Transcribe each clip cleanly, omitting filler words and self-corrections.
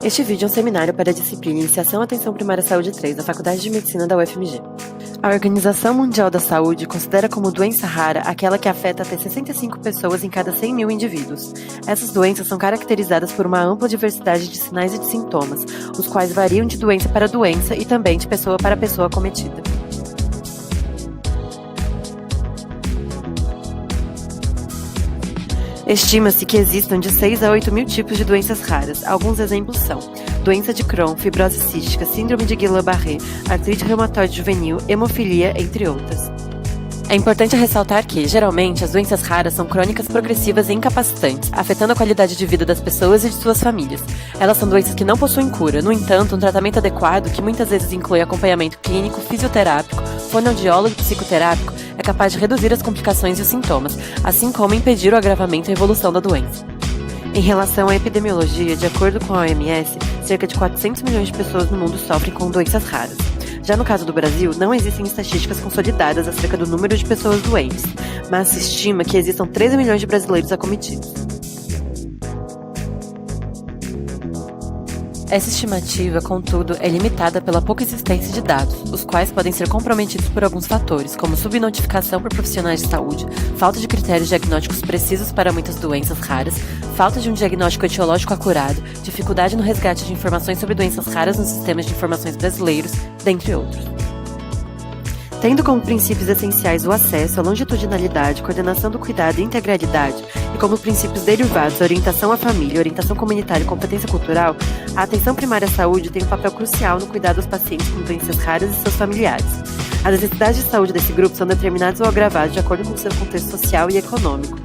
Este vídeo é um seminário para a disciplina Iniciação à Atenção Primária à Saúde 3, da Faculdade de Medicina da UFMG. A Organização Mundial da Saúde considera como doença rara aquela que afeta até 65 pessoas em cada 100 mil indivíduos. Essas doenças são caracterizadas por uma ampla diversidade de sinais e de sintomas, os quais variam de doença para doença e também de pessoa para pessoa acometida. Estima-se que existam de 6 a 8 mil tipos de doenças raras. Alguns exemplos são doença de Crohn, fibrose cística, síndrome de Guillain-Barré, artrite reumatoide juvenil, hemofilia, entre outras. É importante ressaltar que, geralmente, as doenças raras são crônicas progressivas e incapacitantes, afetando a qualidade de vida das pessoas e de suas famílias. Elas são doenças que não possuem cura, no entanto, um tratamento adequado, que muitas vezes inclui acompanhamento clínico, fisioterápico, fonoaudiólogo e psicoterápico, é capaz de reduzir as complicações e os sintomas, assim como impedir o agravamento e a evolução da doença. Em relação à epidemiologia, de acordo com a OMS, cerca de 400 milhões de pessoas no mundo sofrem com doenças raras. Já no caso do Brasil, não existem estatísticas consolidadas acerca do número de pessoas doentes, mas se estima que existam 13 milhões de brasileiros acometidos. Essa estimativa, contudo, é limitada pela pouca existência de dados, os quais podem ser comprometidos por alguns fatores, como subnotificação por profissionais de saúde, falta de critérios diagnósticos precisos para muitas doenças raras, falta de um diagnóstico etiológico acurado, dificuldade no resgate de informações sobre doenças raras nos sistemas de informações brasileiros, dentre outros. Tendo como princípios essenciais o acesso, a longitudinalidade, coordenação do cuidado e integralidade, e como princípios derivados a orientação à família, orientação comunitária e competência cultural, a atenção primária à saúde tem um papel crucial no cuidado dos pacientes com doenças raras e seus familiares. As necessidades de saúde desse grupo são determinadas ou agravadas de acordo com o seu contexto social e econômico,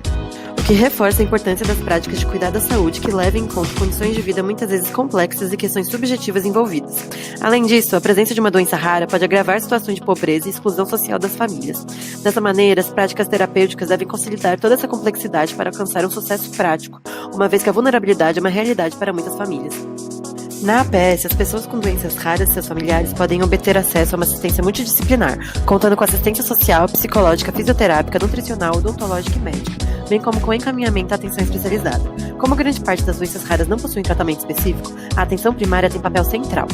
o que reforça a importância das práticas de cuidado à saúde que levam em conta condições de vida muitas vezes complexas e questões subjetivas envolvidas. Além disso, a presença de uma doença rara pode agravar situações de pobreza e exclusão social das famílias. Dessa maneira, as práticas terapêuticas devem consolidar toda essa complexidade para alcançar um sucesso prático, uma vez que a vulnerabilidade é uma realidade para muitas famílias. Na APS, as pessoas com doenças raras e seus familiares podem obter acesso a uma assistência multidisciplinar, contando com assistência social, psicológica, fisioterápica, nutricional, odontológica e médica, bem como com encaminhamento à atenção especializada. Como grande parte das doenças raras não possuem tratamento específico, a atenção primária tem papel central.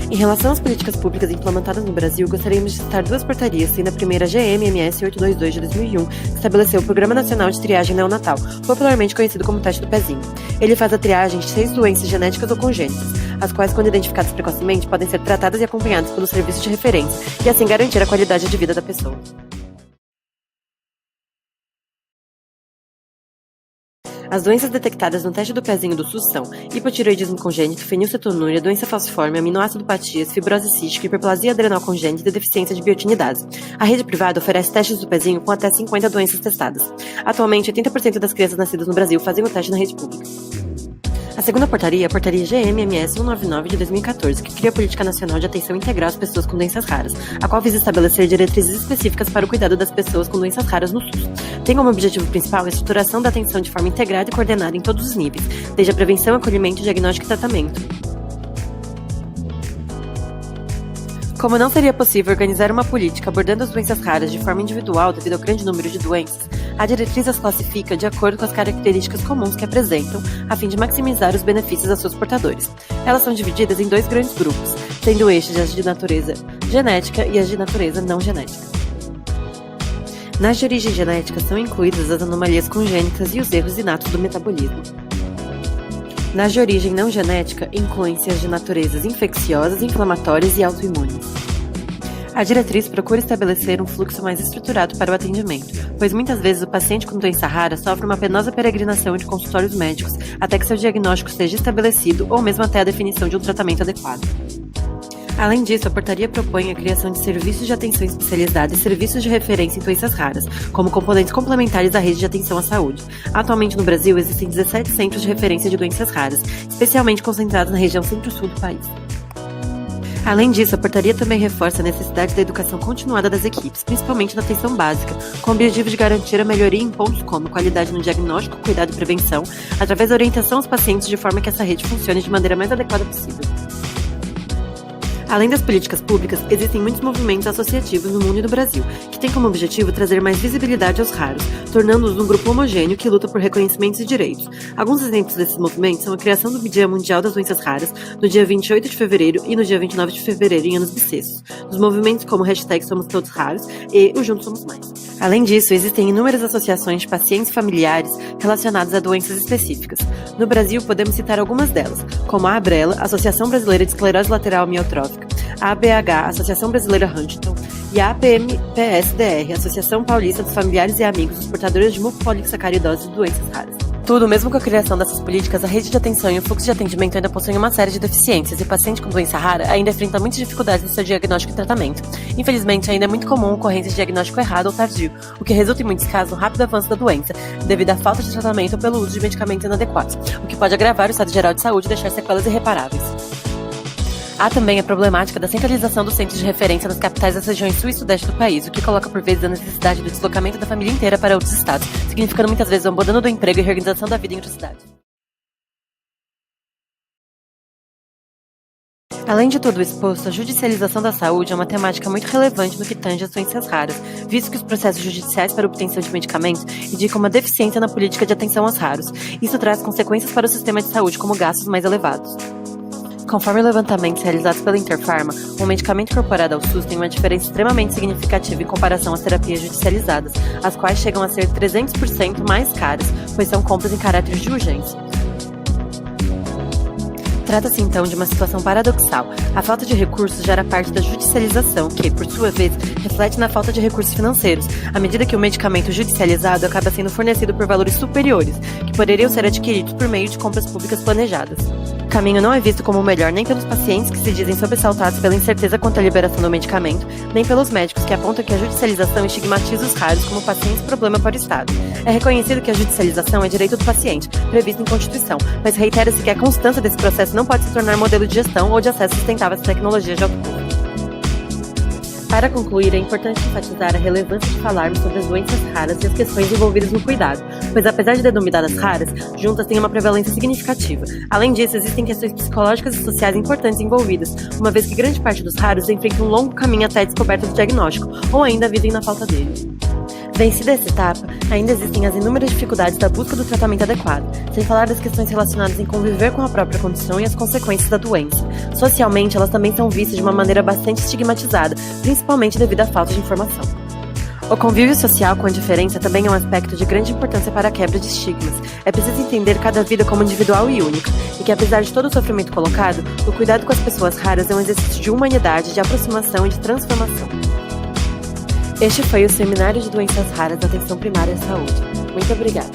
Em relação às políticas públicas implementadas no Brasil, gostaríamos de citar duas portarias, sendo a primeira a GMMS 822 de 2001, que estabeleceu o Programa Nacional de Triagem Neonatal, popularmente conhecido como teste do pezinho. Ele faz a triagem de 6 doenças genéticas ou congênitas, as quais, quando identificadas precocemente, podem ser tratadas e acompanhadas pelo serviço de referência, e assim garantir a qualidade de vida da pessoa. As doenças detectadas no teste do pezinho do SUS são hipotireoidismo congênito, fenilcetonúria, doença falciforme, aminoácidopatias, fibrose cística, hiperplasia adrenal congênita e deficiência de biotinidase. A rede privada oferece testes do pezinho com até 50 doenças testadas. Atualmente, 80% das crianças nascidas no Brasil fazem o teste na rede pública. A segunda portaria é a portaria GMMS 199 de 2014, que cria a Política Nacional de Atenção Integral às Pessoas com Doenças Raras, a qual visa estabelecer diretrizes específicas para o cuidado das pessoas com doenças raras no SUS. Tem como objetivo principal a estruturação da atenção de forma integrada e coordenada em todos os níveis, desde a prevenção, acolhimento, diagnóstico e tratamento. Como não seria possível organizar uma política abordando as doenças raras de forma individual devido ao grande número de doenças, a diretriz as classifica de acordo com as características comuns que apresentam, a fim de maximizar os benefícios a seus portadores. Elas são divididas em 2 grandes grupos, sendo estes as de natureza genética e as de natureza não genética. Nas de origem genética são incluídas as anomalias congênitas e os erros inatos do metabolismo. Nas de origem não genética, incluem-se as de naturezas infecciosas, inflamatórias e autoimunes. A diretriz procura estabelecer um fluxo mais estruturado para o atendimento, pois muitas vezes o paciente com doença rara sofre uma penosa peregrinação de consultórios médicos até que seu diagnóstico seja estabelecido ou mesmo até a definição de um tratamento adequado. Além disso, a portaria propõe a criação de serviços de atenção especializada e serviços de referência em doenças raras, como componentes complementares da rede de atenção à saúde. Atualmente no Brasil existem 17 centros de referência de doenças raras, especialmente concentrados na região centro-sul do país. Além disso, a portaria também reforça a necessidade da educação continuada das equipes, principalmente na atenção básica, com o objetivo de garantir a melhoria em pontos como qualidade no diagnóstico, cuidado e prevenção, através da orientação aos pacientes de forma que essa rede funcione de maneira mais adequada possível. Além das políticas públicas, existem muitos movimentos associativos no mundo e no Brasil, que têm como objetivo trazer mais visibilidade aos raros, tornando-os um grupo homogêneo que luta por reconhecimentos e direitos. Alguns exemplos desses movimentos são a criação do Dia Mundial das Doenças Raras, no dia 28 de fevereiro e no dia 29 de fevereiro em anos bissextos, dos movimentos como #SomosTodosRaros e o Juntos Somos Mais. Além disso, existem inúmeras associações de pacientes e familiares relacionados a doenças específicas. No Brasil, podemos citar algumas delas, como a ABRELA, Associação Brasileira de Esclerose Lateral Amiotrófica, a ABH, Associação Brasileira Huntington, e a APMPSDR, Associação Paulista dos Familiares e Amigos dos Portadores de Mucopolissacaridose e Doenças Raras. Tudo, mesmo com a criação dessas políticas, a rede de atenção e o fluxo de atendimento ainda possuem uma série de deficiências e o paciente com doença rara ainda enfrenta muitas dificuldades no seu diagnóstico e tratamento. Infelizmente, ainda é muito comum a ocorrência de diagnóstico errado ou tardio, o que resulta em muitos casos no rápido avanço da doença, devido à falta de tratamento ou pelo uso de medicamentos inadequados, o que pode agravar o estado geral de saúde e deixar sequelas irreparáveis. Há também a problemática da centralização dos centros de referência nas capitais das regiões sul e sudeste do país, o que coloca por vezes a necessidade do deslocamento da família inteira para outros estados, significando muitas vezes o abandono do emprego e reorganização da vida em outras cidades. Além de tudo exposto, a judicialização da saúde é uma temática muito relevante no que tange às doenças raras, visto que os processos judiciais para obtenção de medicamentos indicam uma deficiência na política de atenção aos raros. Isso traz consequências para o sistema de saúde, como gastos mais elevados. Conforme levantamentos realizados pela Interpharma, um medicamento incorporado ao SUS tem uma diferença extremamente significativa em comparação às terapias judicializadas, as quais chegam a ser 300% mais caras, pois são compras em caráter de urgência. Trata-se então de uma situação paradoxal. A falta de recursos gera parte da judicialização, que, por sua vez, reflete na falta de recursos financeiros, à medida que o medicamento judicializado acaba sendo fornecido por valores superiores, que poderiam ser adquiridos por meio de compras públicas planejadas. O caminho não é visto como o melhor nem pelos pacientes que se dizem sobressaltados pela incerteza quanto à liberação do medicamento, nem pelos médicos que apontam que a judicialização estigmatiza os raros como pacientes problema para o Estado. É reconhecido que a judicialização é direito do paciente, previsto em Constituição, mas reitera-se que a constância desse processo não pode se tornar modelo de gestão ou de acesso sustentável às tecnologias de alto custo. Para concluir, é importante enfatizar a relevância de falarmos sobre as doenças raras e as questões envolvidas no cuidado, pois apesar de denominadas raras, juntas têm uma prevalência significativa. Além disso, existem questões psicológicas e sociais importantes envolvidas, uma vez que grande parte dos raros enfrenta um longo caminho até a descoberta do diagnóstico, ou ainda vivem na falta dele. Vencida essa etapa, ainda existem as inúmeras dificuldades da busca do tratamento adequado, sem falar das questões relacionadas em conviver com a própria condição e as consequências da doença. Socialmente, elas também são vistas de uma maneira bastante estigmatizada, principalmente devido à falta de informação. O convívio social com a diferença também é um aspecto de grande importância para a quebra de estigmas. É preciso entender cada vida como individual e única, e que apesar de todo o sofrimento colocado, o cuidado com as pessoas raras é um exercício de humanidade, de aproximação e de transformação. Este foi o Seminário de Doenças Raras da Atenção Primária à Saúde. Muito obrigada.